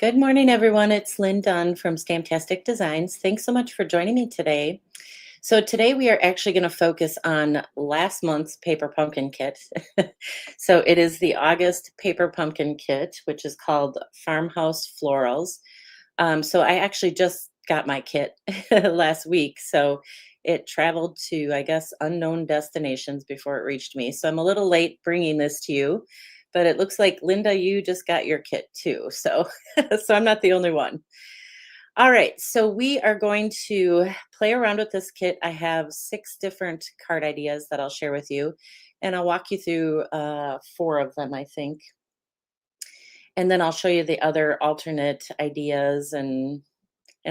Good morning, everyone. It's Lynn Dunn from Stamptastic Designs. Thanks so much for joining me today. So today we are actually going to focus on last month's paper pumpkin kit. So it is the August paper pumpkin kit, which is called Farmhouse Florals. So I actually just got my kit last week. So it traveled to, I guess, unknown destinations before it reached me. So I'm a little late bringing this to you, but it looks like Linda, you just got your kit too. So, so I'm not the only one. All right, so we are going to play around with this kit. I have 6 different card ideas that I'll share with you, and I'll walk you through 4 of them, I think. And then I'll show you the other alternate ideas and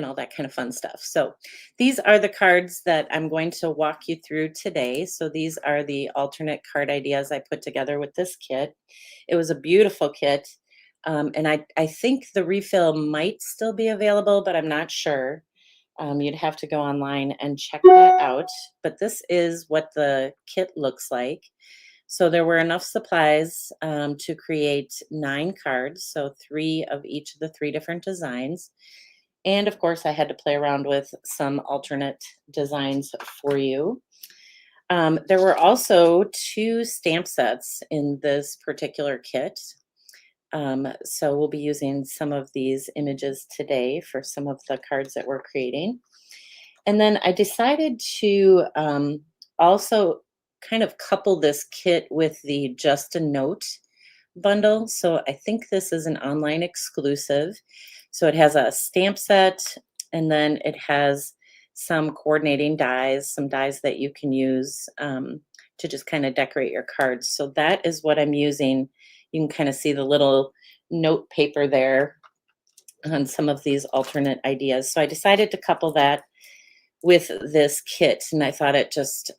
all that kind of fun stuff. So these are the cards that I'm going to walk you through today. So these are the alternate card ideas I put together with this kit. It was a beautiful kit. And I think the refill might still be available, but I'm not sure. You'd have to go online and check that out. But this is what the kit looks like. So there were enough supplies to create 9 cards, so 3 of each of the 3 different designs. And of course, I had to play around with some alternate designs for you. There were also 2 stamp sets in this particular kit. So we'll be using some of these images today for some of the cards that we're creating. And then I decided to also kind of couple this kit with the Just a Note bundle. So I think this is an online exclusive. So it has a stamp set, and then it has some coordinating dies, some dies that you can use to just kind of decorate your cards. So that is what I'm using. You can kind of see the little note paper there on some of these alternate ideas. So I decided to couple that with this kit, and I thought it just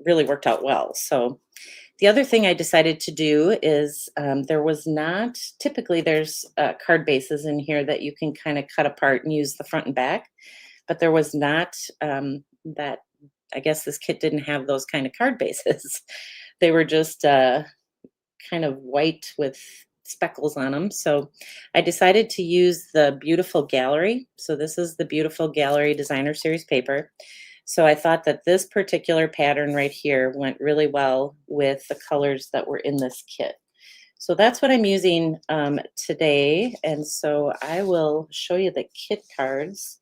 really worked out well. So the other thing I decided to do is there was not, typically there's card bases in here that you can kind of cut apart and use the front and back, but there was not that, I guess this kit didn't have those kind of card bases. They were just kind of white with speckles on them. So I decided to use the Beautiful Gallery. So this is the Beautiful Gallery Designer Series paper. So I thought that this particular pattern right here went really well with the colors that were in this kit. So that's what I'm using today. And so I will show you the kit cards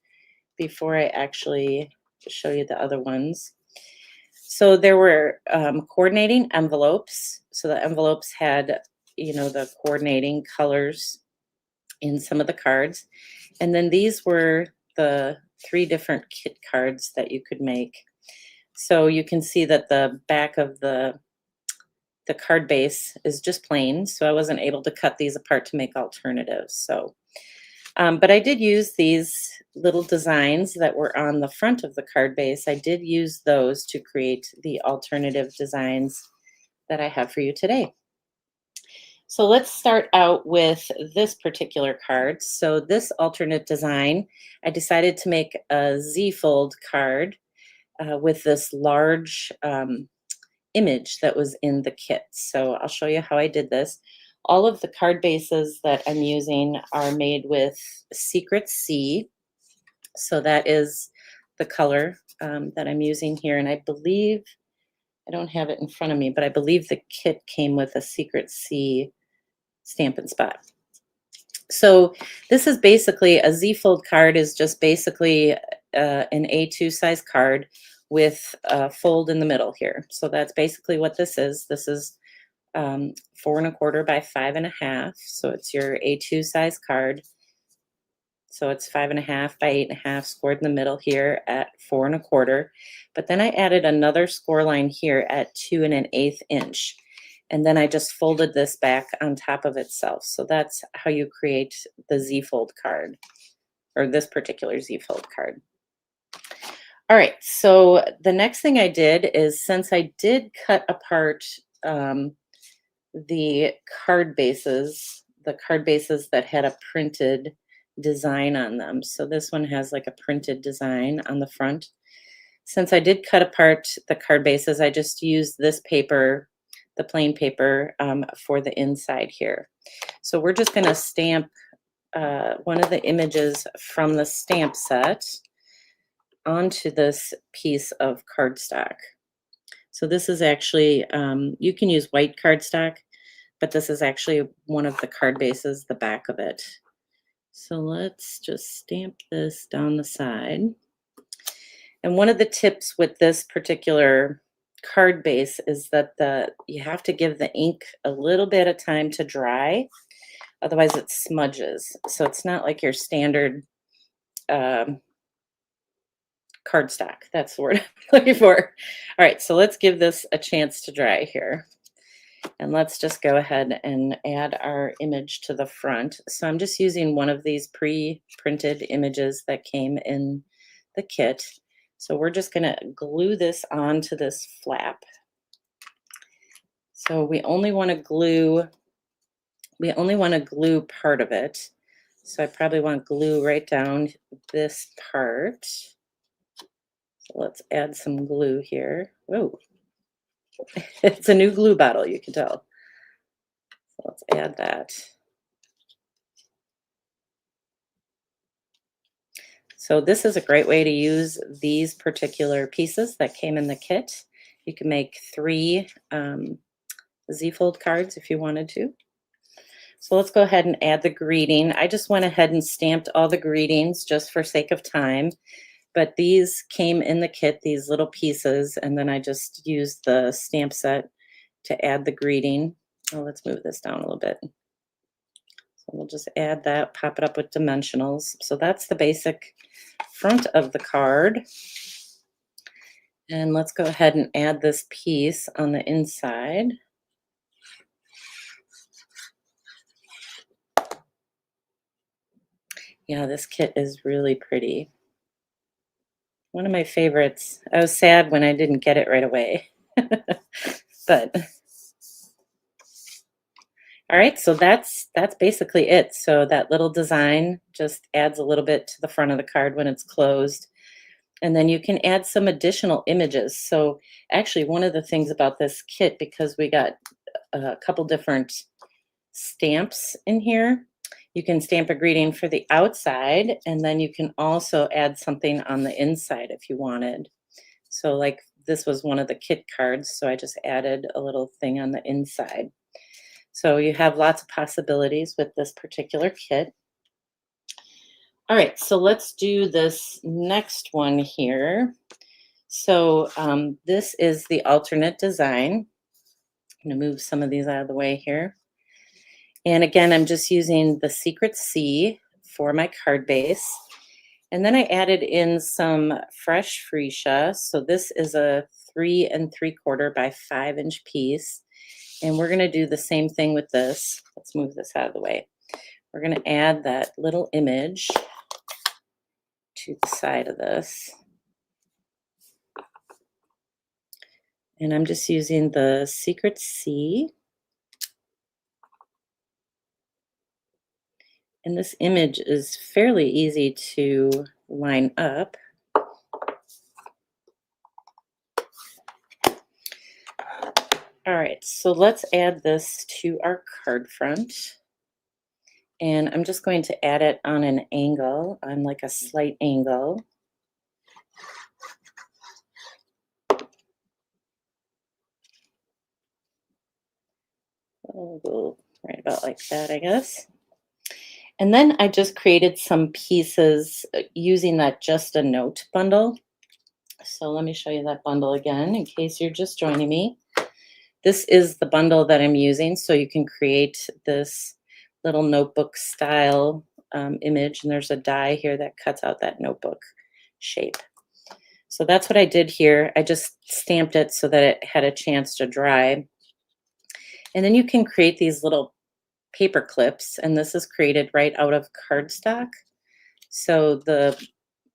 before I actually show you the other ones. So there were coordinating envelopes. So the envelopes had, the coordinating colors in some of the cards. And then these were the 3 different kit cards that you could make. So you can see that the back of the card base is just plain. So I wasn't able to cut these apart to make alternatives. So, but I did use these little designs that were on the front of the card base. I did use those to create the alternative designs that I have for you today. So let's start out with this particular card. So this alternate design, I decided to make a Z-fold card with this large image that was in the kit. So I'll show you how I did this. All of the card bases that I'm using are made with Secret C. So that is the color that I'm using here. And I believe, I don't have it in front of me, but I believe the kit came with a Secret C Stampin' Spot. So this is basically a Z-fold card is just basically an A2 size card with a fold in the middle here. So that's basically what this is. This is 4 1/4 by 5 1/2. So it's your A2 size card. So it's 5 1/2 by 8 1/2 scored in the middle here at 4 1/4. But then I added another score line here at 2 1/8 inch. And then I just folded this back on top of itself. So that's how you create the Z-fold card, or this particular Z-fold card. All right, so the next thing I did is, since I did cut apart the card bases that had a printed design on them. So this one has like a printed design on the front. Since I did cut apart the card bases, I just used this paper, the plain paper, for the inside here. So we're just going to stamp one of the images from the stamp set onto this piece of cardstock. So this is actually, you can use white cardstock, but this is actually one of the card bases, the back of it. So let's just stamp this down the side. And one of the tips with this particular card base is that you have to give the ink a little bit of time to dry, otherwise it smudges. So it's not like your standard um, cardstock. That's the word I'm looking for. All right, so let's give this a chance to dry here. And let's just go ahead and add our image to the front. So I'm just using one of these pre-printed images that came in the kit. So we're just gonna glue this onto this flap. So we only wanna glue part of it. So I probably want glue right down this part. So let's add some glue here. Whoa, it's a new glue bottle, you can tell. So let's add that. So this is a great way to use these particular pieces that came in the kit. You can make 3 Z-fold cards if you wanted to. So let's go ahead and add the greeting. I just went ahead and stamped all the greetings just for sake of time. But these came in the kit, these little pieces, and then I just used the stamp set to add the greeting. Oh, let's move this down a little bit. So we'll just add that, pop it up with dimensionals. So that's the basic front of the card. And let's go ahead and add this piece on the inside. Yeah, this kit is really pretty. One of my favorites. I was sad when I didn't get it right away. But all right, so that's basically it. So that little design just adds a little bit to the front of the card when it's closed. And then you can add some additional images. So actually one of the things about this kit, because we got a couple different stamps in here, you can stamp a greeting for the outside, and then you can also add something on the inside if you wanted. So like this was one of the kit cards, so I just added a little thing on the inside. So you have lots of possibilities with this particular kit. All right, so let's do this next one here. So this is the alternate design. I'm gonna move some of these out of the way here. And again, I'm just using the Secret C for my card base. And then I added in some fresh freesia. So this is a 3 3/4 by 5-inch piece. And we're gonna do the same thing with this. Let's move this out of the way. We're gonna add that little image to the side of this. And I'm just using the Secret C. And this image is fairly easy to line up. All right, so let's add this to our card front. And I'm just going to add it on an angle, on like a slight angle. We'll go right about like that, I guess. And then I just created some pieces using that Just a Note bundle. So let me show you that bundle again in case you're just joining me. This is the bundle that I'm using, so you can create this little notebook style image, and there's a die here that cuts out that notebook shape. So that's what I did here. I just stamped it so that it had a chance to dry. And then you can create these little paper clips, and this is created right out of cardstock. So the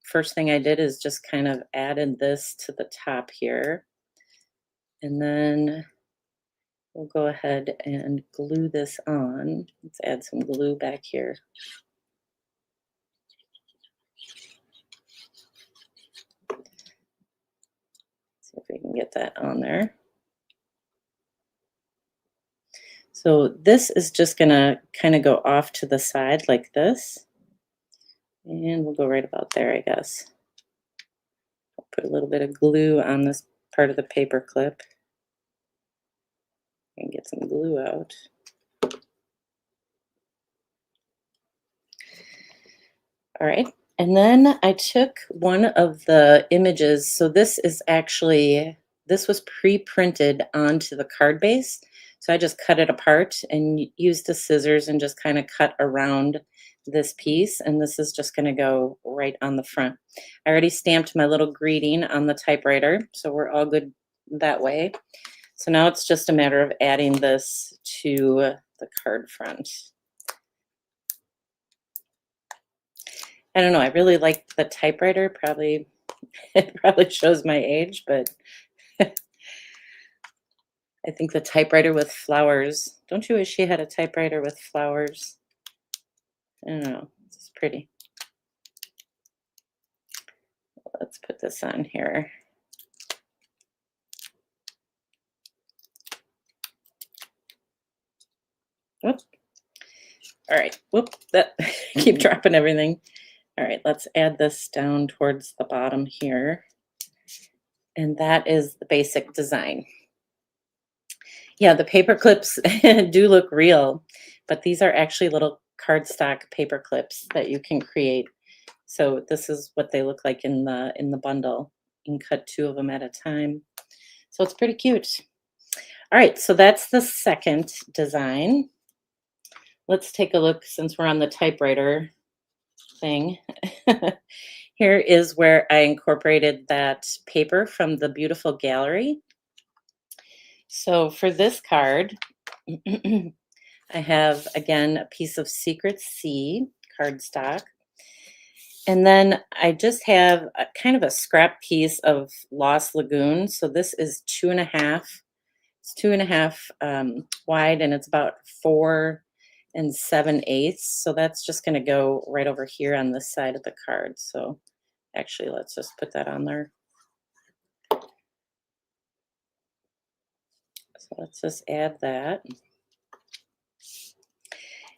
first thing I did is just kind of added this to the top here. And then we'll go ahead and glue this on. Let's add some glue back here. See if we can get that on there. So this is just gonna kind of go off to the side like this. And we'll go right about there, I guess. I'll put a little bit of glue on this part of the paper clip and get some glue out. All right. And then I took one of the images. So this was pre-printed onto the card base. So I just cut it apart and used the scissors and just kind of cut around this piece. And this is just going to go right on the front. I already stamped my little greeting on the typewriter, so we're all good that way. So now it's just a matter of adding this to the card front. I don't know, I really like the typewriter. Probably it probably shows my age, but I think the typewriter with flowers. Don't you wish she had a typewriter with flowers? I don't know. It's pretty. Let's put this on here. Whoop. All right. Whoop. That keep dropping everything. All right, let's add this down towards the bottom here. And that is the basic design. Yeah, the paper clips do look real, but these are actually little cardstock paper clips that you can create. So this is what they look like in the bundle. You can cut 2 of them at a time. So it's pretty cute. All right, so that's the second design. Let's take a look since we're on the typewriter thing. Here is where I incorporated that paper from the beautiful gallery. So for this card, I have, again, a piece of Secret Sea cardstock. And then I just have a kind of a scrap piece of Lost Lagoon. So this is 2.5. It's 2.5 wide, and it's about 4 7/8. So that's just going to go right over here on this side of the card. So actually, let's just put that on there. So let's just add that.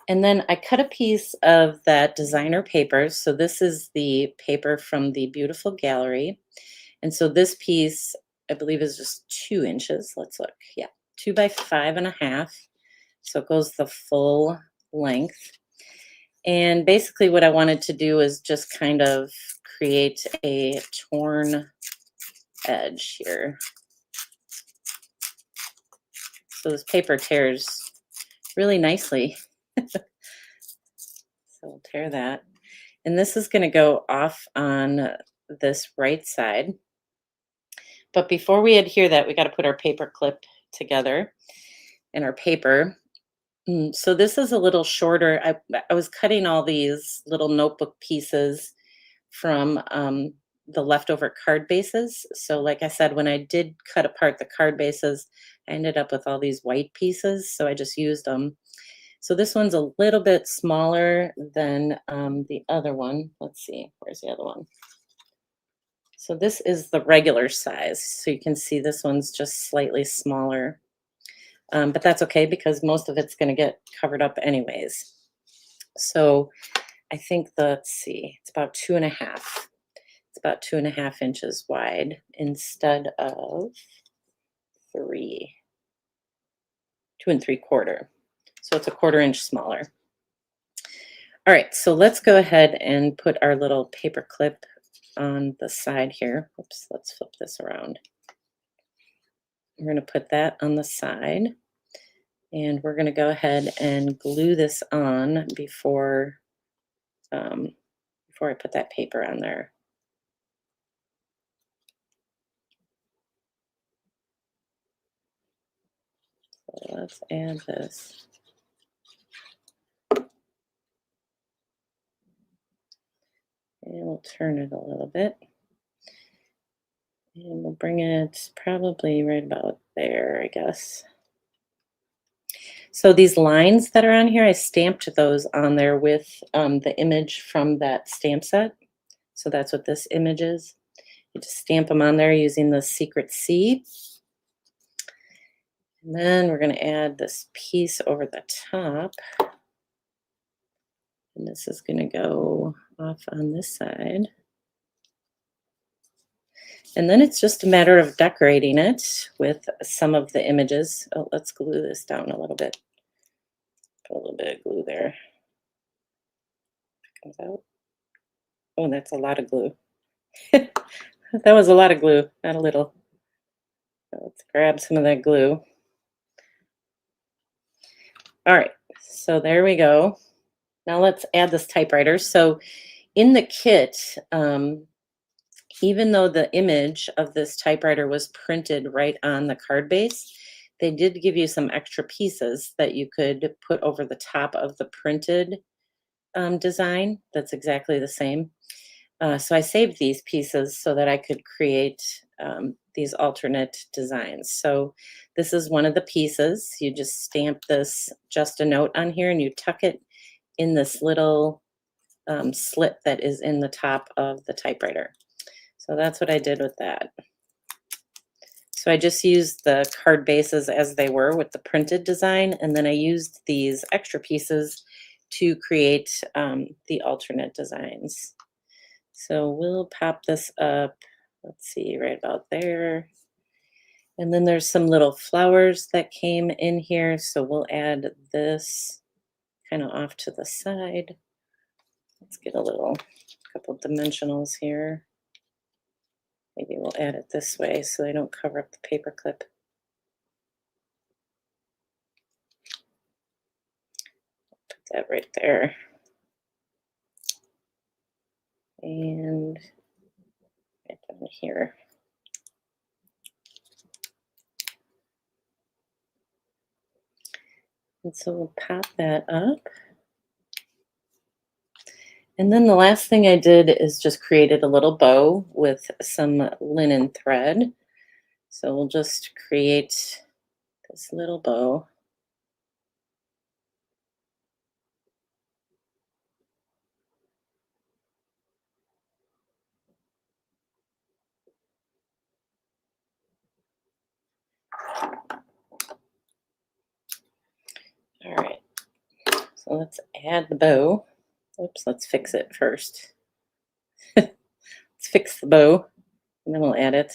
And then I cut a piece of that designer paper. So this is the paper from the beautiful gallery. And so this piece, I believe, is just 2 inches. Let's look. Yeah, 2 by 5.5. So it goes the full length. And basically what I wanted to do is just kind of create a torn edge here. So this paper tears really nicely. So we'll tear that. And this is going to go off on this right side. But before we adhere that, we got to put our paper clip together and our paper. So this is a little shorter. I was cutting all these little notebook pieces from the leftover card bases. So like I said, when I did cut apart the card bases, I ended up with all these white pieces. So I just used them. So this one's a little bit smaller than the other one. Let's see, where's the other one? So this is the regular size. So you can see this one's just slightly smaller. But that's okay because most of it's going to get covered up anyways. So I think let's see, it's about 2.5. It's about 2.5 inches wide instead of 3, 2 3/4. So it's a 1/4 inch smaller. All right, so let's go ahead and put our little paper clip on the side here. Oops, let's flip this around. We're going to put that on the side. And we're going to go ahead and glue this on before I put that paper on there. So let's add this. And we'll turn it a little bit. And we'll bring it probably right about there, I guess. So these lines that are on here, I stamped those on there with the image from that stamp set. So that's what this image is. You just stamp them on there using the Secret Sea. And then we're going to add this piece over the top. And this is going to go off on this side. And then it's just a matter of decorating it with some of the images. Oh, let's glue this down a little bit. Put a little bit of glue there. Comes out. Oh, that's a lot of glue. That was a lot of glue, not a little. Let's grab some of that glue. All right, so there we go. Now let's add this typewriter. So in the kit, even though the image of this typewriter was printed right on the card base, they did give you some extra pieces that you could put over the top of the printed design that's exactly the same. So I saved these pieces so that I could create these alternate designs. So this is one of the pieces. You just stamp this just a note on here and you tuck it in this little slit that is in the top of the typewriter. So that's what I did with that. So I just used the card bases as they were with the printed design, and then I used these extra pieces to create the alternate designs. So we'll pop this up, let's see, right about there. And then there's some little flowers that came in here, so we'll add this kind of off to the side. Let's get a couple dimensionals here. Maybe we'll add it this way so they don't cover up the paper clip. Put that right there. And right down here. And so we'll pop that up. And then the last thing I did is just created a little bow with some linen thread. So we'll just create this little bow. All right, so let's add the bow. Oops, let's fix it first. Let's fix the bow, and then we'll add it.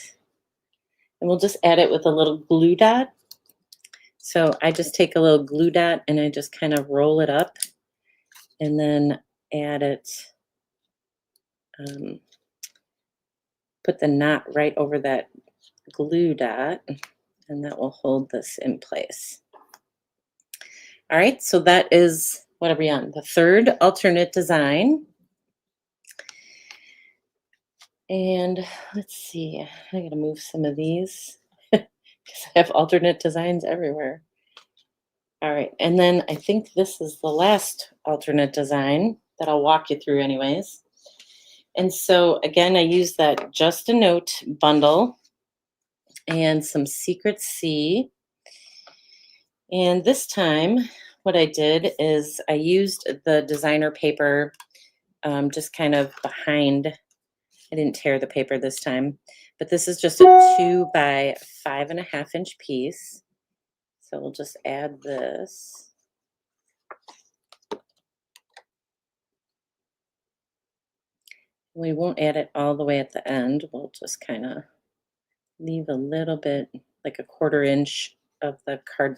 And we'll just add it with a little glue dot. So I just take a little glue dot and I just kind of roll it up and then add it, put the knot right over that glue dot, and that will hold this in place. All right, so that is, what are we on? The third alternate design. And let's see, I gotta move some of these because I have alternate designs everywhere. All right, and then I think this is the last alternate design that I'll walk you through anyways. And so again, I used that Just a Note bundle and some Secret C. And this time, what I did is I used the designer paper just kind of behind. I didn't tear the paper this time, but this is just a 2 by 5.5 inch piece. So we'll just add this. We won't add it all the way at the end. We'll just kind of leave a little bit, like a 1/4 inch of the card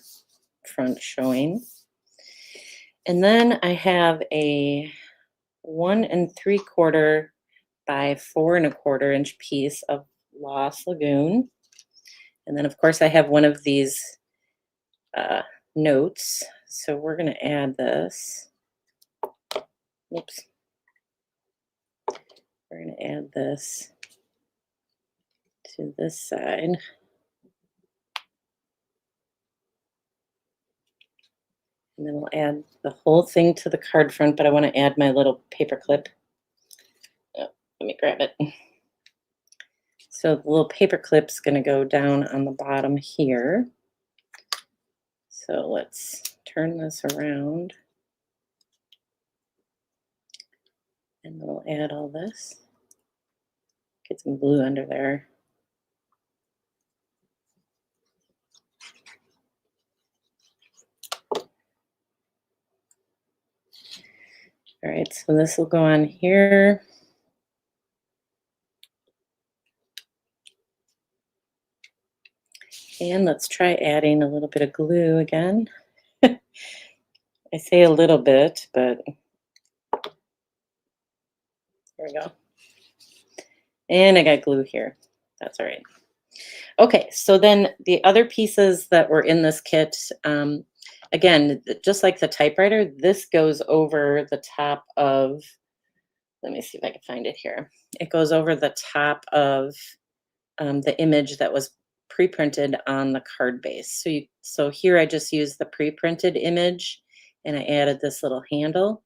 front showing. And then I have a 1 3/4 by 4 1/4 inch piece of Lost Lagoon. And then of course I have one of these notes. So we're going to add this. Oops. We're going to add this to this side. And then we'll add the whole thing to the card front, but I want to add my little paper clip. Oh, let me grab it. So the little paper clip's going to go down on the bottom here. So let's turn this around. And we'll add all this. Get some glue under there. All right, so this will go on here. And let's try adding a little bit of glue again. I say a little bit, but here we go. And I got glue here. That's all right. Okay, so then the other pieces that were in this kit, again, just like the typewriter, this goes over the top of, let me see if I can find it here. It goes over the top of the image that was pre-printed on the card base. So here I just used the pre-printed image and I added this little handle.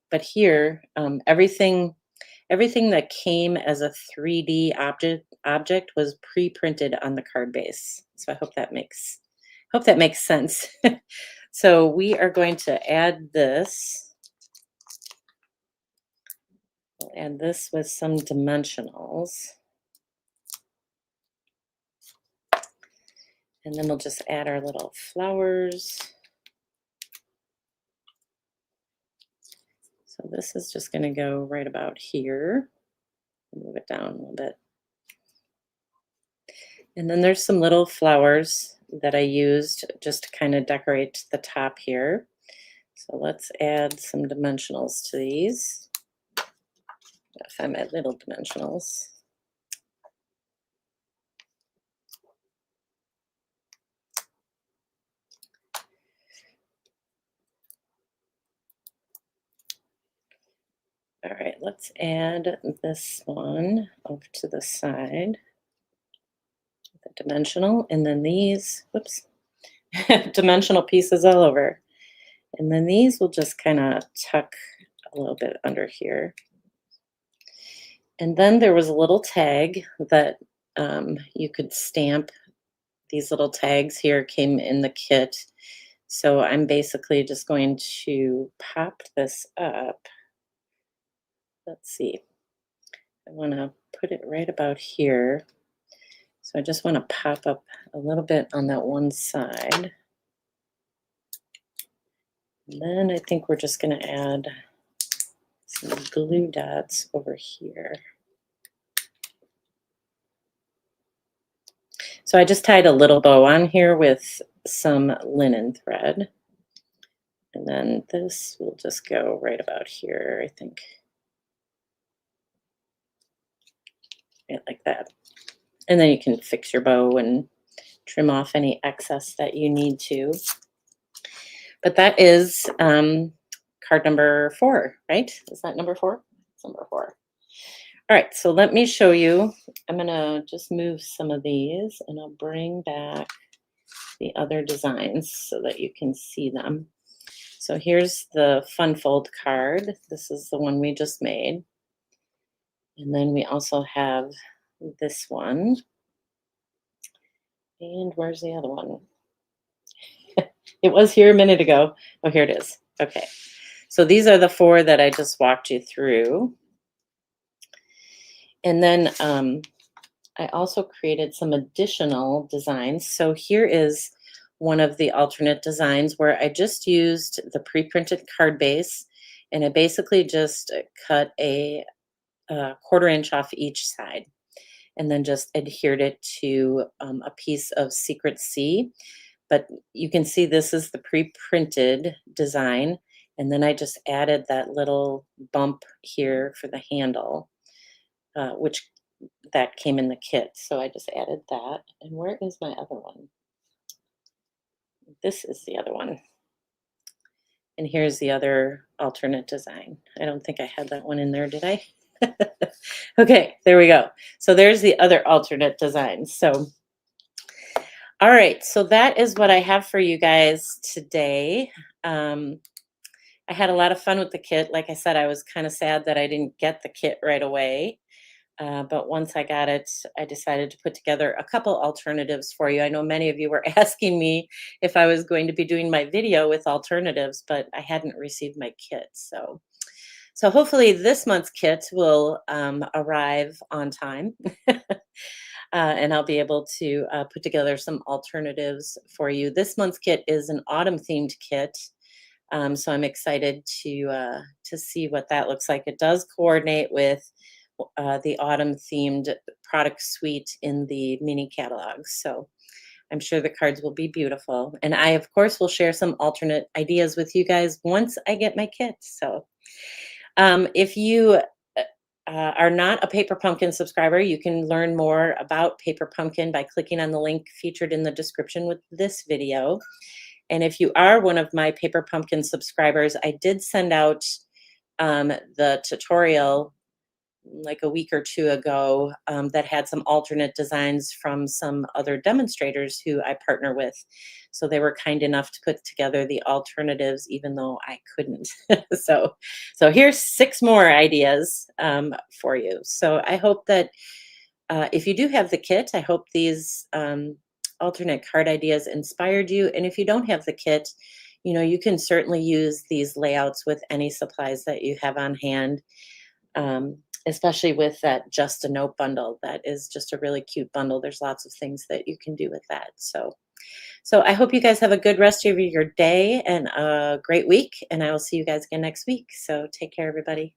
But here, everything that came as a 3D object was pre-printed on the card base. So I hope that makes sense. So we are going to add this. We'll add this with some dimensionals. And then we'll just add our little flowers. So this is just going to go right about here. Move it down a little bit. And then there's some little flowers that I used just to kind of decorate the top here. So let's add some dimensionals to these. Gotta find my little dimensionals. All right, let's add this one over to the side. The dimensional, and then these, whoops, dimensional pieces all over. And then these will just kind of tuck a little bit under here. And then there was a little tag that you could stamp. These little tags here came in the kit. So I'm basically just going to pop this up. Let's see. I want to put it right about here. So I just want to pop up a little bit on that one side. And then I think we're just going to add some glue dots over here. So I just tied a little bow on here with some linen thread. And then this will just go right about here, I think. Right like that. And then you can fix your bow and trim off any excess that you need to. But that is card number 4, right? Is that number 4? It's number 4. All right, so let me show you. I'm gonna just move some of these and I'll bring back the other designs so that you can see them. So here's the fun fold card. This is the one we just made. And then we also have this one. And where's the other one? It was here a minute ago. Oh, here it is. Okay. So these are the 4 that I just walked you through. And then I also created some additional designs. So here is one of the alternate designs where I just used the pre-printed card base and I basically just cut a 1/4 inch off each side and then just adhered it to a piece of Secret C. But you can see this is the pre-printed design. And then I just added that little bump here for the handle, which that came in the kit. So I just added that. And where is my other one? This is the other one. And here's the other alternate design. I don't think I had that one in there, did I? Okay, there we go. So there's the other alternate design. So, all right, so that is what I have for you guys today. I had a lot of fun with the kit. Like I said, I was kind of sad that I didn't get the kit right away. But once I got it, I decided to put together a couple alternatives for you. I know many of you were asking me if I was going to be doing my video with alternatives, but I hadn't received my kit. So hopefully this month's kit will arrive on time. And I'll be able to put together some alternatives for you. This month's kit is an autumn themed kit. So I'm excited to see what that looks like. It does coordinate with the autumn themed product suite in the mini catalog. So I'm sure the cards will be beautiful. And I, of course, will share some alternate ideas with you guys once I get my kit. So if you are not a Paper Pumpkin subscriber, you can learn more about Paper Pumpkin by clicking on the link featured in the description with this video. And if you are one of my Paper Pumpkin subscribers, I did send out the tutorial like a week or two ago that had some alternate designs from some other demonstrators who I partner with. So they were kind enough to put together the alternatives, even though I couldn't. so, so here's 6 more ideas for you. So I hope that if you do have the kit, I hope these alternate card ideas inspired you. And if you don't have the kit, you know, you can certainly use these layouts with any supplies that you have on hand. Especially with that Just a Note bundle. That is just a really cute bundle. There's lots of things that you can do with that. So I hope you guys have a good rest of your day and a great week. And I will see you guys again next week. So take care, everybody.